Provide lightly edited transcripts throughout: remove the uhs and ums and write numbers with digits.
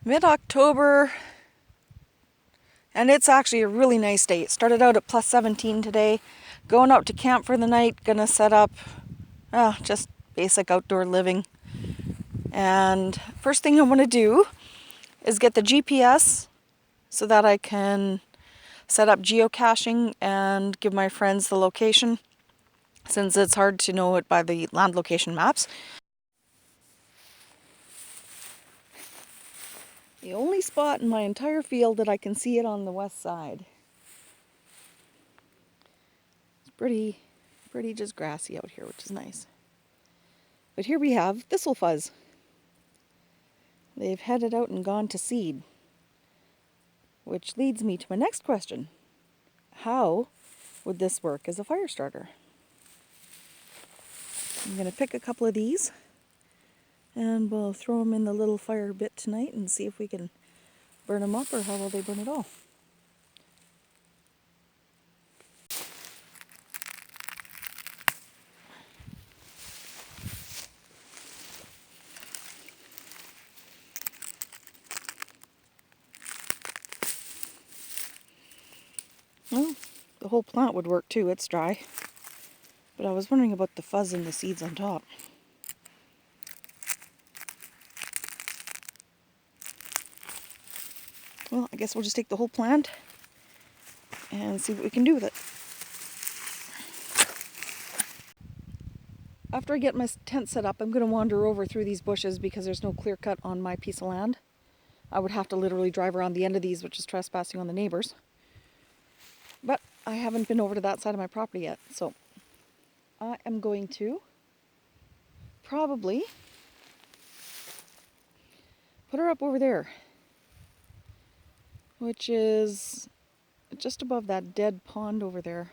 Mid-October, and it's actually a really nice day. It started out at plus 17 today. Going out to camp for the night, gonna set up just basic outdoor living. And first thing I want to do is get the GPS so that I can set up geocaching and give my friends the location, since it's hard to know it by the land location maps. The only spot in my entire field that I can see it on the west side. It's pretty just grassy out here, which is nice. But here we have thistle fuzz. They've headed out and gone to seed. Which leads me to my next question. How would this work as a fire starter? I'm going to pick a couple of these and we'll throw them in the little fire bit tonight and see if we can burn them up or how well they burn at all. Well, the whole plant would work too, it's dry. But I was wondering about the fuzz and the seeds on top. Well, I guess we'll just take the whole plant and see what we can do with it. After I get my tent set up, I'm going to wander over through these bushes because there's no clear cut on my piece of land. I would have to literally drive around the end of these, which is trespassing on the neighbors. But I haven't been over to that side of my property yet, so I am going to probably put her up over there, which is just above that dead pond over there.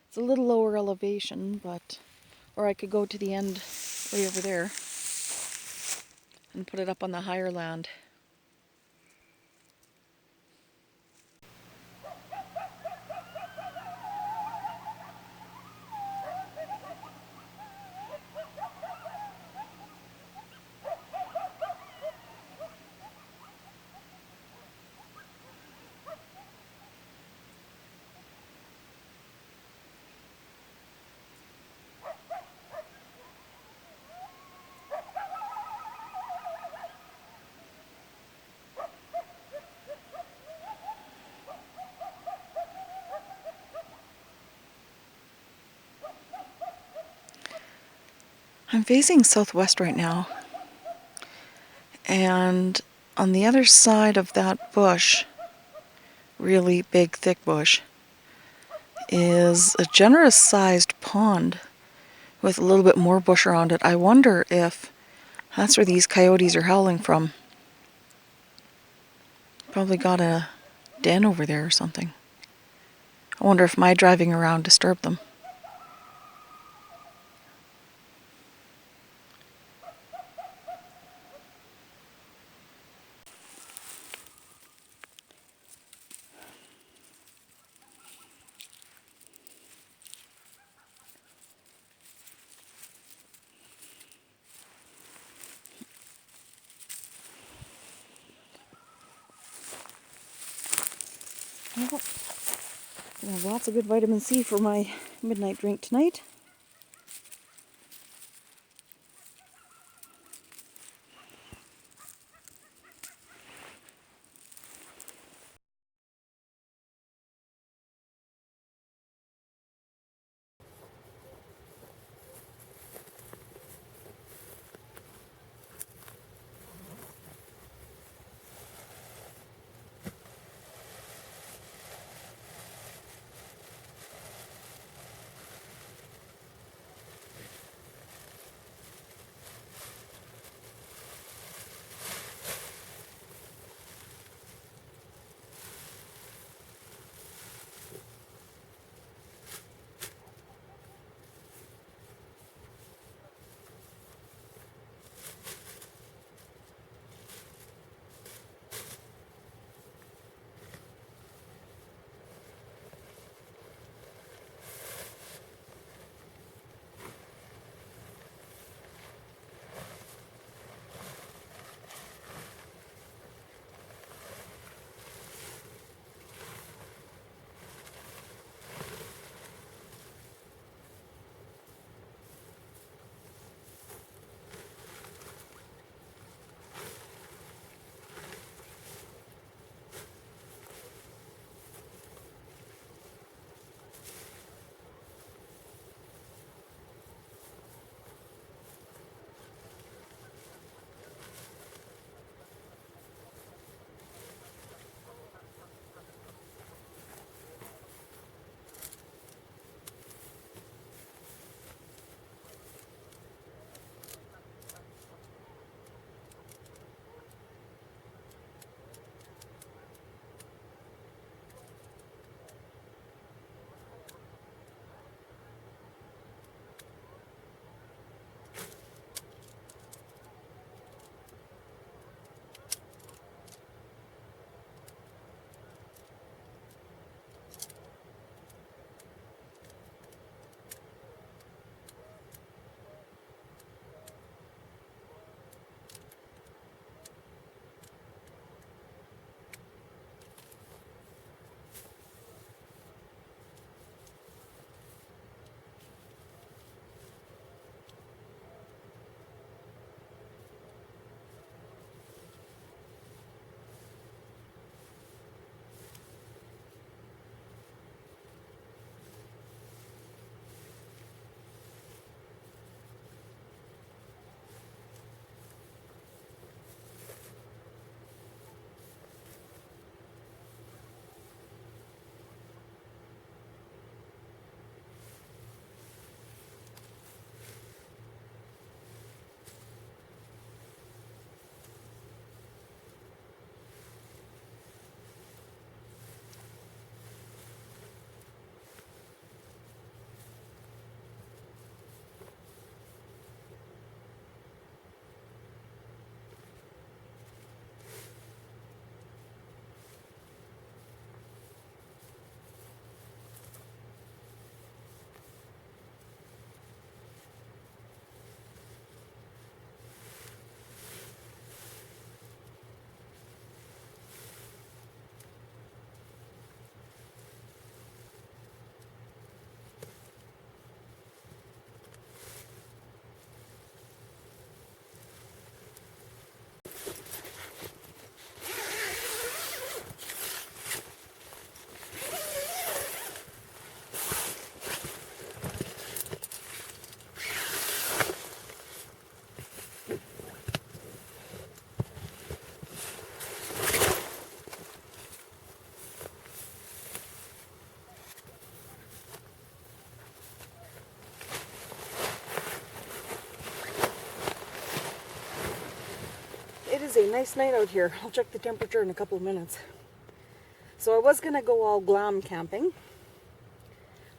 It's a little lower elevation, but, or I could go to the end way over there and put it up on the higher land. I'm facing southwest right now, and on the other side of that bush, really big thick bush, is a generous sized pond with a little bit more bush around it. I wonder if that's where these coyotes are howling from. Probably got a den over there or something. I wonder if my driving around disturbed them. Well, I have lots of good vitamin C for my midnight drink tonight. Okay, nice night out here. I'll check the temperature in a couple of minutes. So I was going to go all glam camping.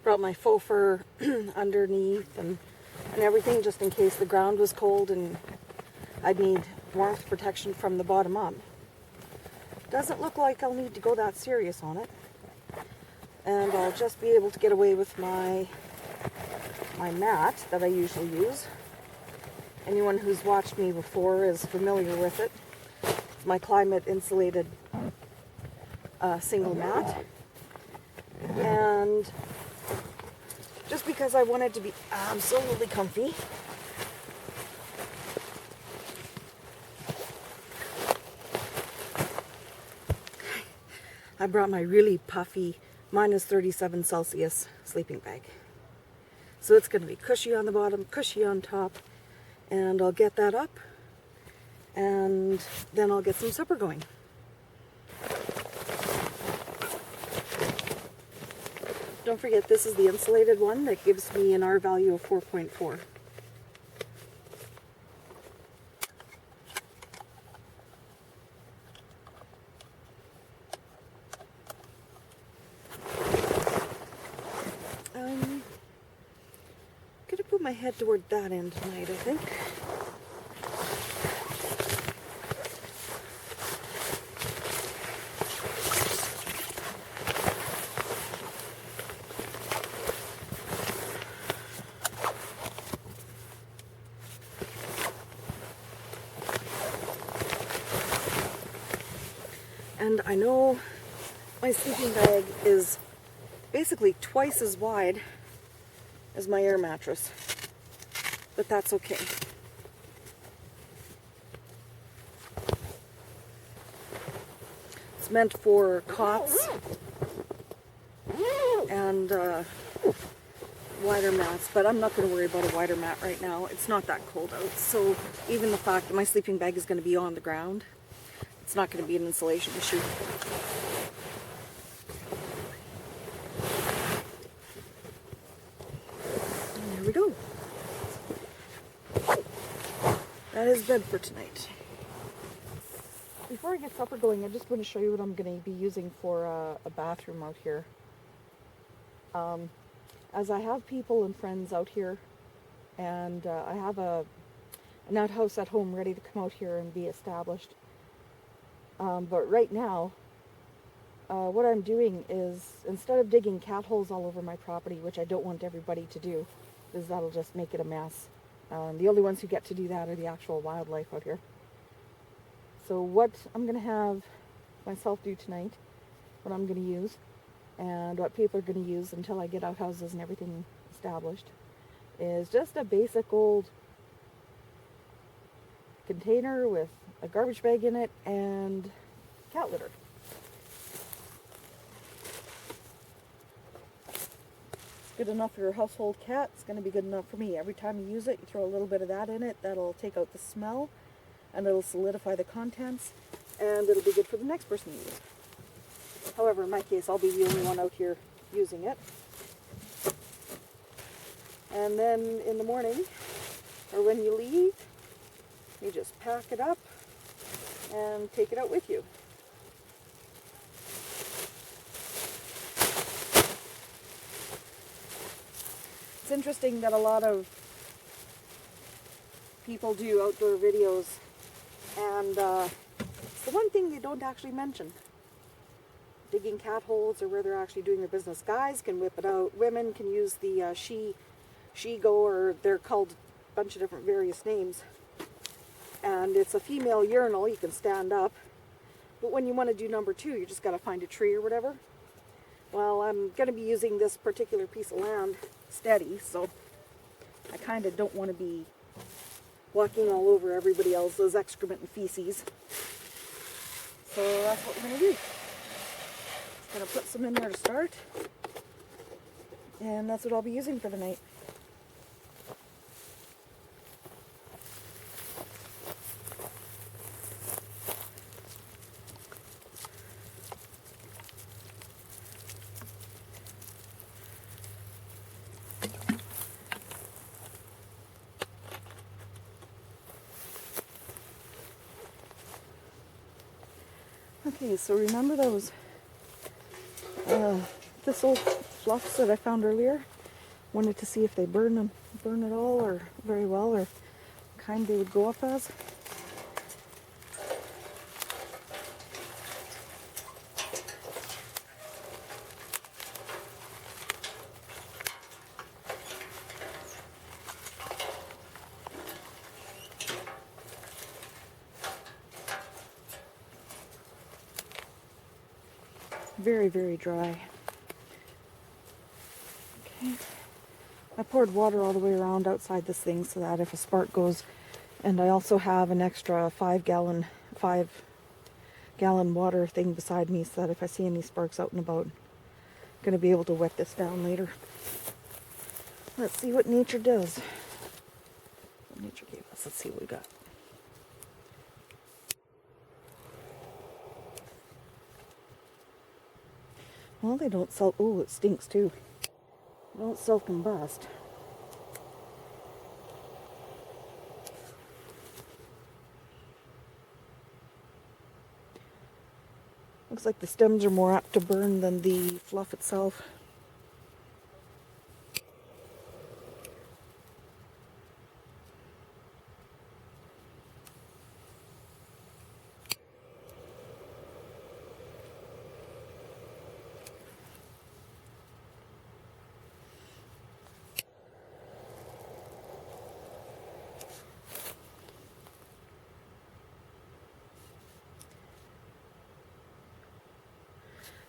Brought my faux fur underneath and everything just in case the ground was cold and I'd need warmth protection from the bottom up. Doesn't look like I'll need to go that serious on it. And I'll just be able to get away with my mat that I usually use. Anyone who's watched me before is familiar with it. It's my climate insulated single mat. And just because I want it to be absolutely comfy, I brought my really puffy -37 Celsius sleeping bag. So it's going to be cushy on the bottom, cushy on top, and I'll get that up, and then I'll get some supper going. Don't forget, this is the insulated one that gives me an R value of 4.4. I'm gonna put my head toward that end tonight, I think. And I know my sleeping bag is basically twice as wide as my air mattress, but that's okay. It's meant for cots and wider mats, but I'm not going to worry about a wider mat right now. It's not that cold out, so even the fact that my sleeping bag is going to be on the ground, it's not going to be an insulation issue. And there we go. That is bed for tonight. Before I get supper going, I just want to show you what I'm going to be using for a bathroom out here. As I have people and friends out here, and I have an outhouse at home ready to come out here and be established. But right now, what I'm doing is, instead of digging cat holes all over my property, which I don't want everybody to do, because that'll just make it a mess. The only ones who get to do that are the actual wildlife out here. So what I'm going to have myself do tonight, what I'm going to use, and what people are going to use until I get outhouses and everything established, is just a basic old container with a garbage bag in it and cat litter. It's good enough for your household cat. It's going to be good enough for me. Every time you use it, you throw a little bit of that in it. That'll take out the smell, and it'll solidify the contents, and it'll be good for the next person to use. However, in my case, I'll be the only one out here using it. And then in the morning, or when you leave, you just pack it up and take it out with you. It's interesting that a lot of people do outdoor videos, and it's the one thing they don't actually mention. Digging cat holes, or where they're actually doing their business. Guys can whip it out. Women can use the she-go, or they're called a bunch of different various names. And it's a female urinal. You can stand up. But when you want to do number two, you just got to find a tree or whatever. Well, I'm going to be using this particular piece of land steady, so I kind of don't want to be walking all over everybody else's excrement and feces. So that's what we're going to do. Gonna put some in there to start, and that's what I'll be using for the night. Okay, so remember those thistle fluffs that I found earlier? Wanted to see if they burn at all, or very well, or what kind they would go up as. Very, very dry. Okay. I poured water all the way around outside this thing so that if a spark goes, and I also have an extra 5-gallon water thing beside me so that if I see any sparks out and about, I'm going to be able to wet this down later. Let's see what nature does. What nature gave us. Let's see what we got. Well, they don't self... Oh, it stinks too. They don't self-combust. Looks like the stems are more apt to burn than the fluff itself.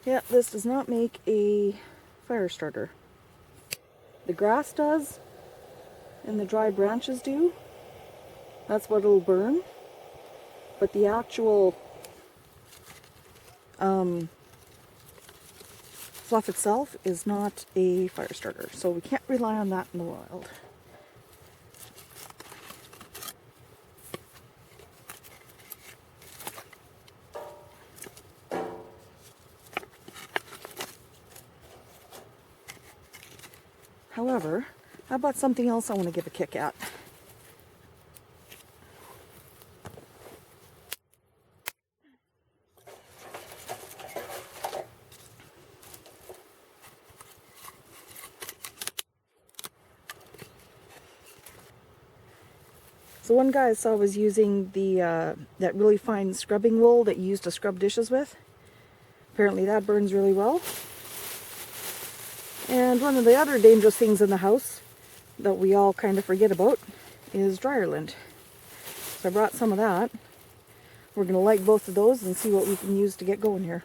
Yeah, this does not make a fire starter. The grass does, and the dry branches do. That's what it'll burn. But the actual fluff itself is not a fire starter, so we can't rely on that in the wild. However, how about something else I want to give a kick at? So one guy I saw was using the that really fine scrubbing wool that you use to scrub dishes with. Apparently that burns really well. And one of the other dangerous things in the house that we all kind of forget about is dryer lint. So I brought some of that. We're going to light both of those and see what we can use to get going here.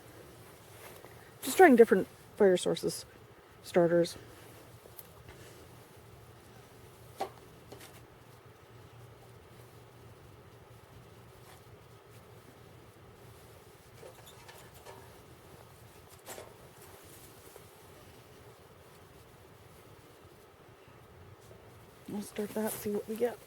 Just trying different fire sources, starters. We'll start that, see what we get.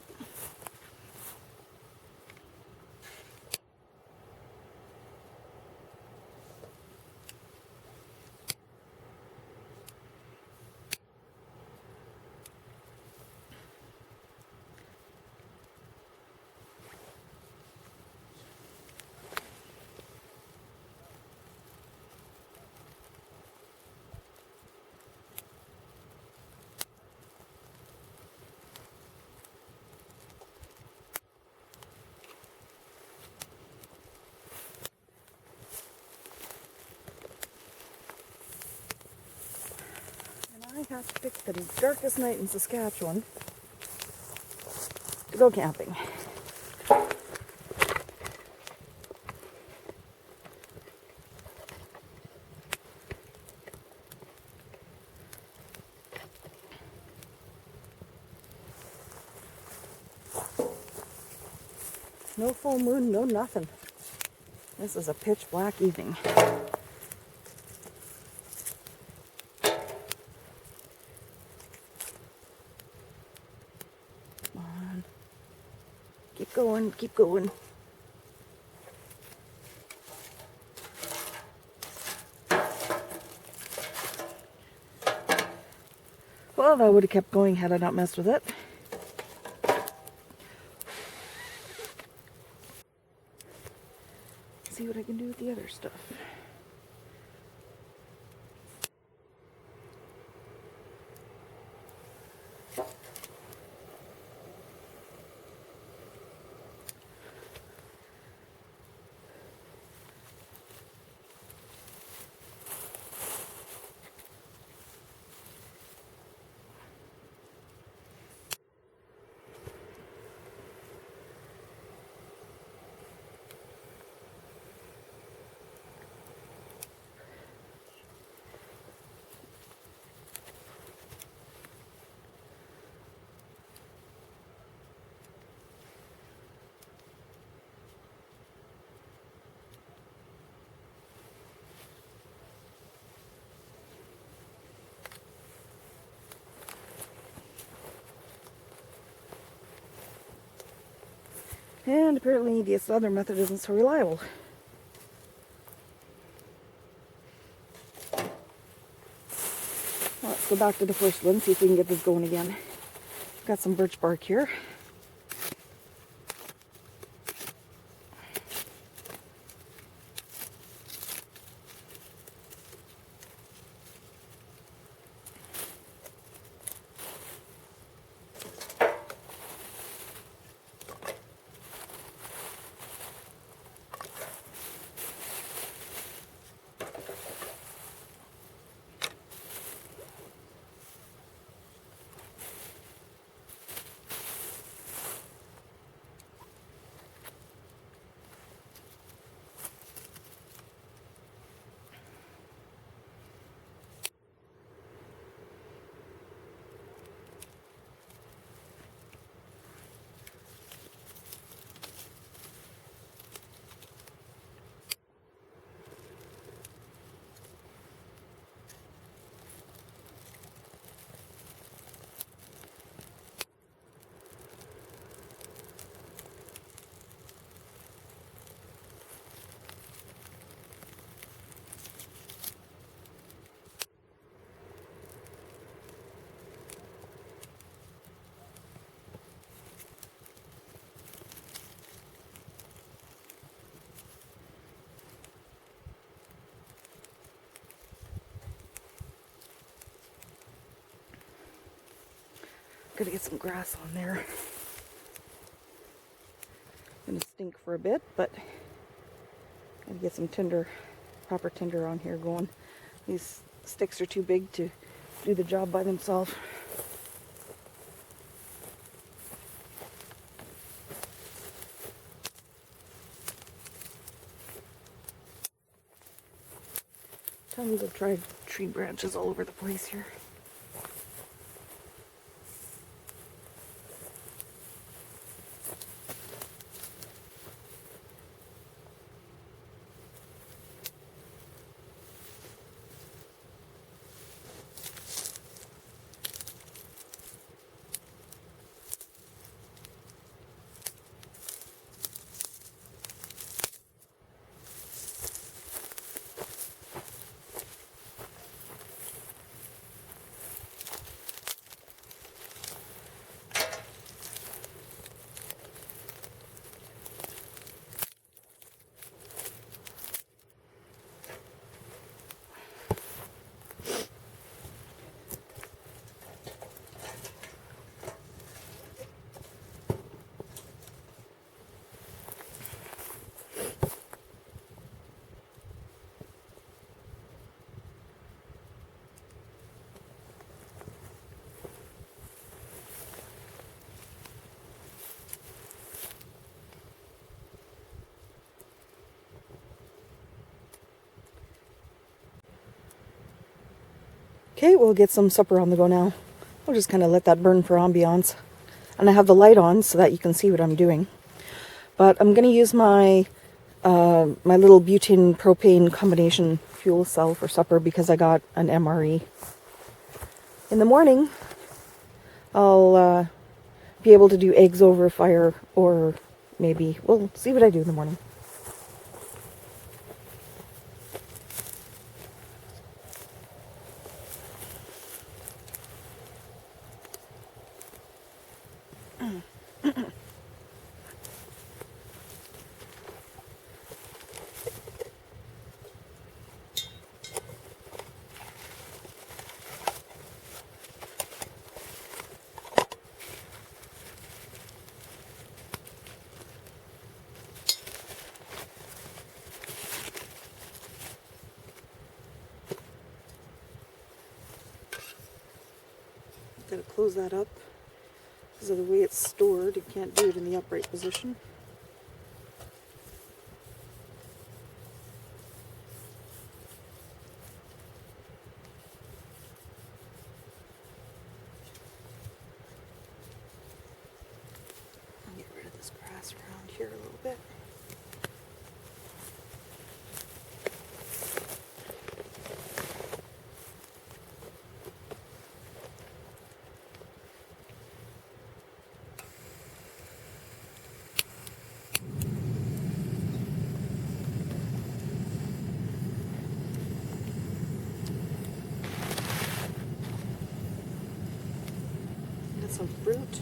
I have to pick the darkest night in Saskatchewan to go camping. No full moon, no nothing. This is a pitch black evening. Keep going, keep going. Well, that would have kept going had I not messed with it. See what I can do with the other stuff. And apparently this other method isn't so reliable. Well, let's go back to the first one, see if we can get this going again. Got some birch bark here. Gotta get some grass on there. Gonna stink for a bit, but gotta get some tinder, proper tinder on here going. These sticks are too big to do the job by themselves. Tons of dried tree branches all over the place here. Okay, we'll get some supper on the go now. We'll just kind of let that burn for ambiance. And I have the light on so that you can see what I'm doing. But I'm going to use my my little butane propane combination fuel cell for supper because I got an MRE. In the morning, I'll be able to do eggs over fire, or maybe we'll see what I do in the morning. Gotta close that up because of the way it's stored. You can't do it in the upright position. I'll get rid of this grass around here a little bit. Some fruit.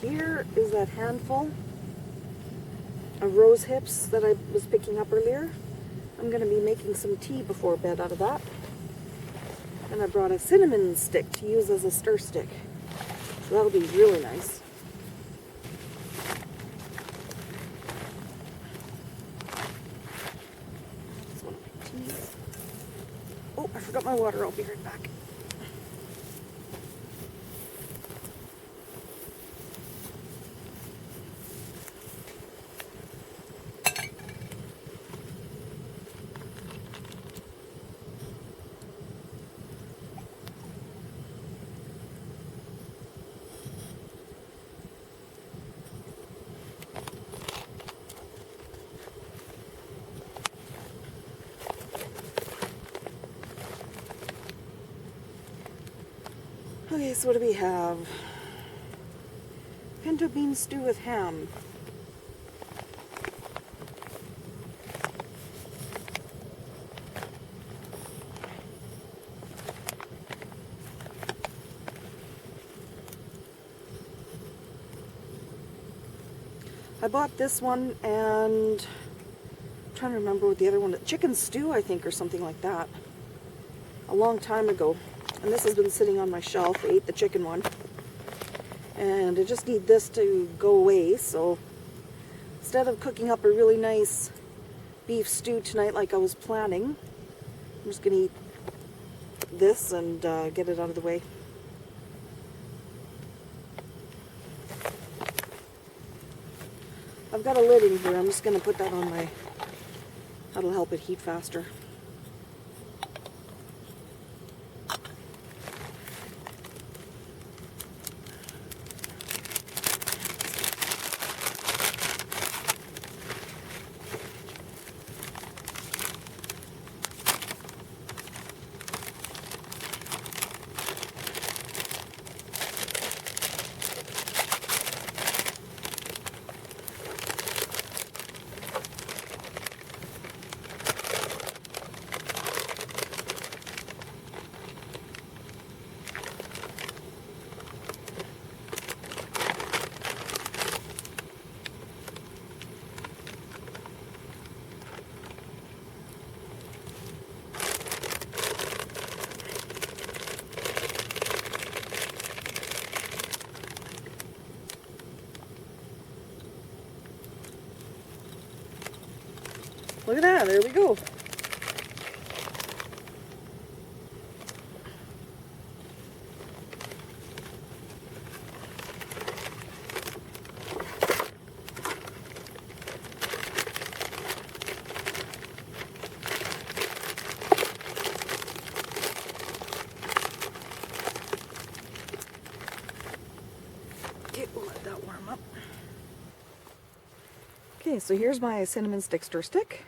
Here is that handful of rose hips that I was picking up earlier. I'm going to be making some tea before bed out of that. And I brought a cinnamon stick to use as a stir stick. So that'll be really nice. That's one of my teas. Oh, I forgot my water. I'll be right back. Okay, so what do we have? Pinto bean stew with ham. I bought this one and I'm trying to remember what the other one, chicken stew I think or something like that, a long time ago. And this has been sitting on my shelf. I ate the chicken one. And I just need this to go away, so instead of cooking up a really nice beef stew tonight like I was planning, I'm just going to eat this and get it out of the way. I've got a lid in here. I'm just going to put that on my... That'll help it heat faster. Look at that, there we go. Okay, we'll let that warm up. Okay, so here's my cinnamon stick stir stick.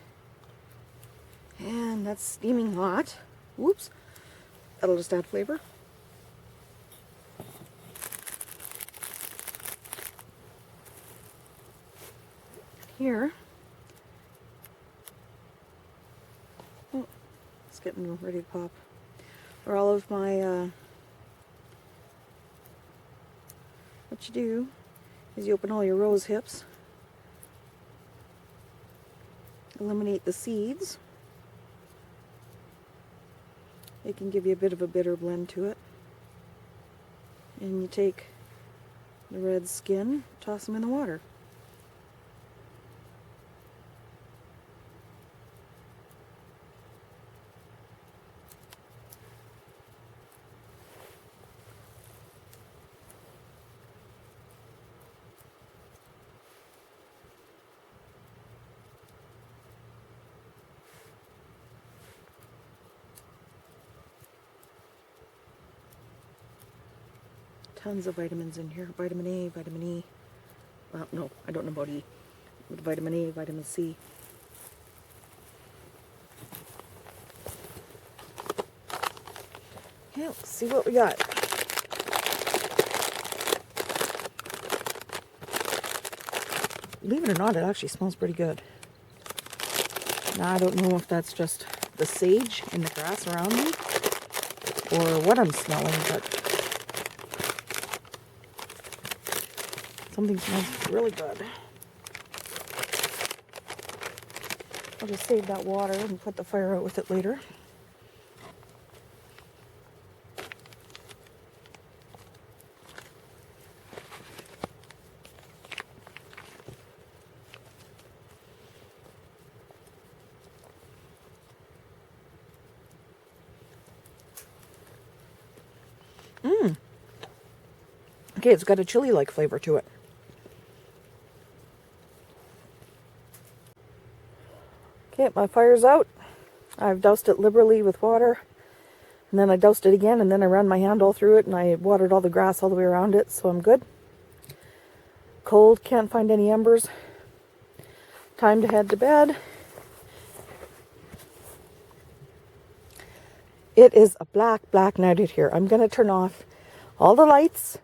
And that's steaming hot. Whoops. That'll just add flavor. Here. Oh, it's getting ready to pop. Or all of my, what you do is you open all your rose hips. Eliminate the seeds. It can give you a bit of a bitter blend to it. And you take the red skin, toss them in the water. Tons of vitamins in here. Vitamin A, vitamin E. Well, no, I don't know about E. But vitamin A, vitamin C. Okay, let's see what we got. Believe it or not, it actually smells pretty good. Now, I don't know if that's just the sage in the grass around me or what I'm smelling, but something smells really good. I'll just save that water and put the fire out with it later. Okay, it's got a chili-like flavor to it. Okay, my fire's out. I've doused it liberally with water. And then I doused it again, and then I ran my hand all through it, and I watered all the grass all the way around it, so I'm good. Cold, can't find any embers. Time to head to bed. It is a black, black night out here. I'm going to turn off all the lights,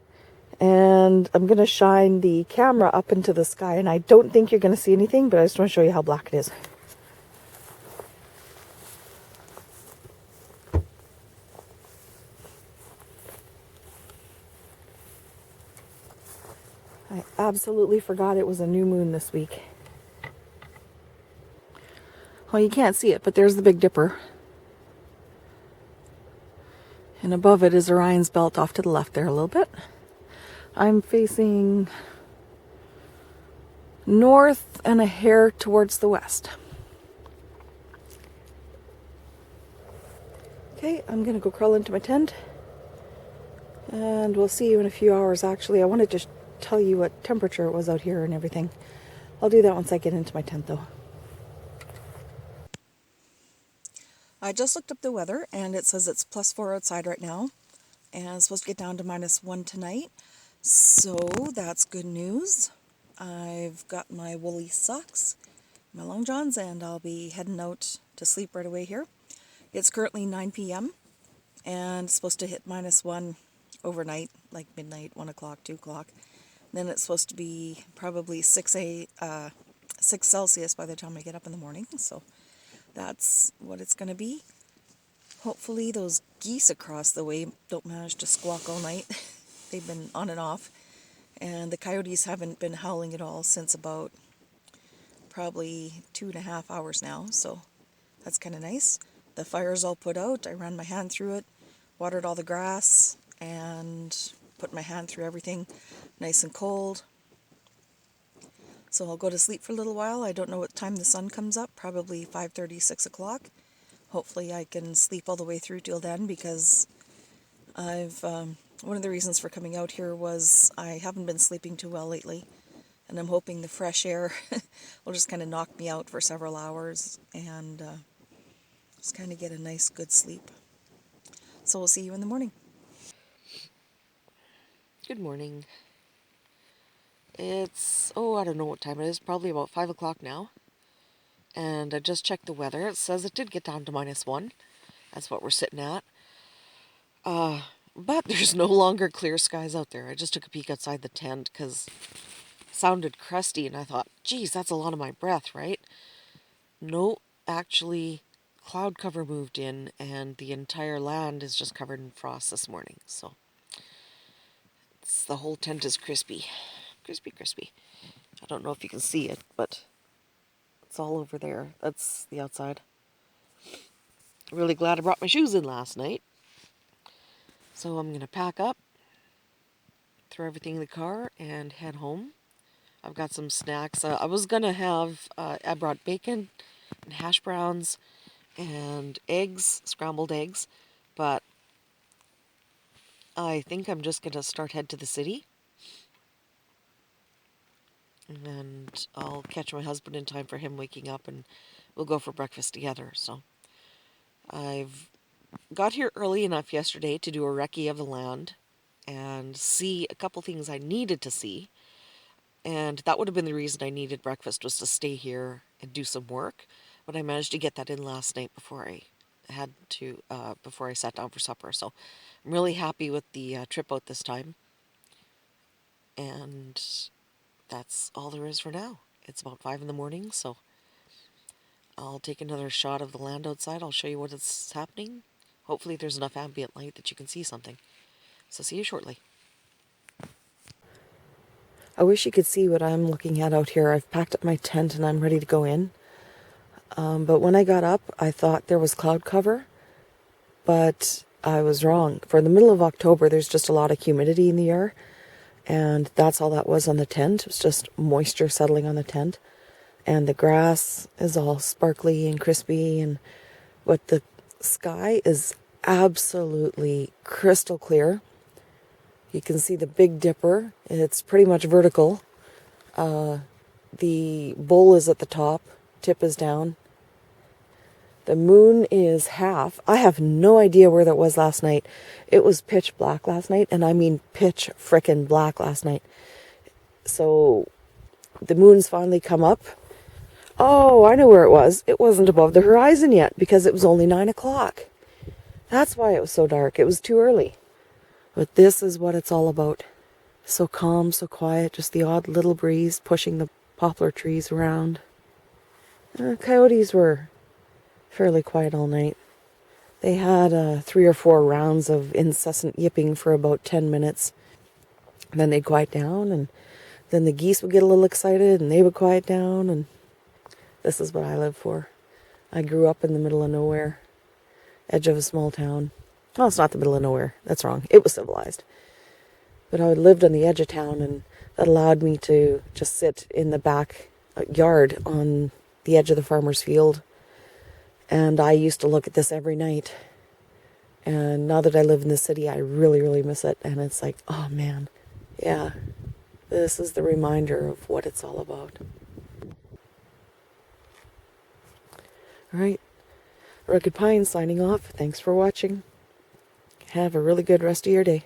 and I'm going to shine the camera up into the sky, and I don't think you're going to see anything, but I just want to show you how black it is. I absolutely forgot it was a new moon this week. Well, you can't see it, but there's the Big Dipper. And above it is Orion's belt off to the left there a little bit. I'm facing north and a hair towards the west. Okay, I'm going to go crawl into my tent. And we'll see you in a few hours, actually. I wanted to tell you what temperature it was out here and everything. I'll do that once I get into my tent, though. I just looked up the weather, and it says it's +4 outside right now. And it's supposed to get down to -1 tonight. So that's good news. I've got my woolly socks, my long johns, and I'll be heading out to sleep right away here. It's currently 9 p.m. and it's supposed to hit -1 overnight, like midnight, 1 o'clock, 2 o'clock. Then it's supposed to be probably 6 Celsius by the time I get up in the morning. So that's what it's going to be. Hopefully those geese across the way don't manage to squawk all night. They've been on and off. And the coyotes haven't been howling at all since about probably 2.5 hours now. So that's kind of nice. The fire's all put out. I ran my hand through it, watered all the grass, and put my hand through everything nice and cold. So I'll go to sleep for a little while. I don't know what time the sun comes up, probably 5:30, 6 o'clock. Hopefully I can sleep all the way through till then, because one of the reasons for coming out here was I haven't been sleeping too well lately, and I'm hoping the fresh air will just kind of knock me out for several hours and just kind of get a nice good sleep. So we'll see you in the morning. Good morning. It's, I don't know what time it is, probably about 5 o'clock now. And I just checked the weather. It says it did get down to -1. That's what we're sitting at. But there's no longer clear skies out there. I just took a peek outside the tent because it sounded crusty, and I thought, geez, that's a lot of my breath, right? No, actually, cloud cover moved in, and the entire land is just covered in frost this morning. So the whole tent is crispy. Crispy. I don't know if you can see it, but it's all over there. That's the outside. Really glad I brought my shoes in last night. So I'm going to pack up, throw everything in the car, and head home. I've got some snacks. I was going to have, I brought bacon and hash browns and eggs, scrambled eggs, but I think I'm just going to head to the city. And I'll catch my husband in time for him waking up, and we'll go for breakfast together. So I've got here early enough yesterday to do a recce of the land and see a couple things I needed to see. And that would have been the reason I needed breakfast, was to stay here and do some work. But I managed to get that in last night before I sat down for supper. So I'm really happy with the trip out this time. And that's all there is for now. It's about 5 in the morning, so I'll take another shot of the land outside. I'll show you what is happening. Hopefully there's enough ambient light that you can see something. So see you shortly. I wish you could see what I'm looking at out here. I've packed up my tent and I'm ready to go in. But when I got up, I thought there was cloud cover, but I was wrong. For the middle of October, there's just a lot of humidity in the air, and that's all that was on the tent. It was just moisture settling on the tent. And the grass is all sparkly and crispy, but the sky is absolutely crystal clear. You can see the Big Dipper. It's pretty much vertical. The bowl is at the top, tip is down. The moon is half. I have no idea where that was last night. It was pitch black last night, and I mean pitch frickin' black last night. So the moon's finally come up. Oh, I know where it was. It wasn't above the horizon yet because it was only 9 o'clock. That's why it was so dark. It was too early. But this is what it's all about. So calm, so quiet, just the odd little breeze pushing the poplar trees around. Coyotes were fairly quiet all night. They had 3 or 4 rounds of incessant yipping for about 10 minutes. And then they'd quiet down, and then the geese would get a little excited, and they would quiet down, and this is what I live for. I grew up in the middle of nowhere, edge of a small town. Well, it's not the middle of nowhere. That's wrong. It was civilized. But I lived on the edge of town, and that allowed me to just sit in the back yard on the edge of the farmer's field. And I used to look at this every night. And now that I live in the city, I really, really miss it. And it's like, oh man, yeah, this is the reminder of what it's all about. All right, Rugged Pine signing off. Thanks for watching. Have a really good rest of your day.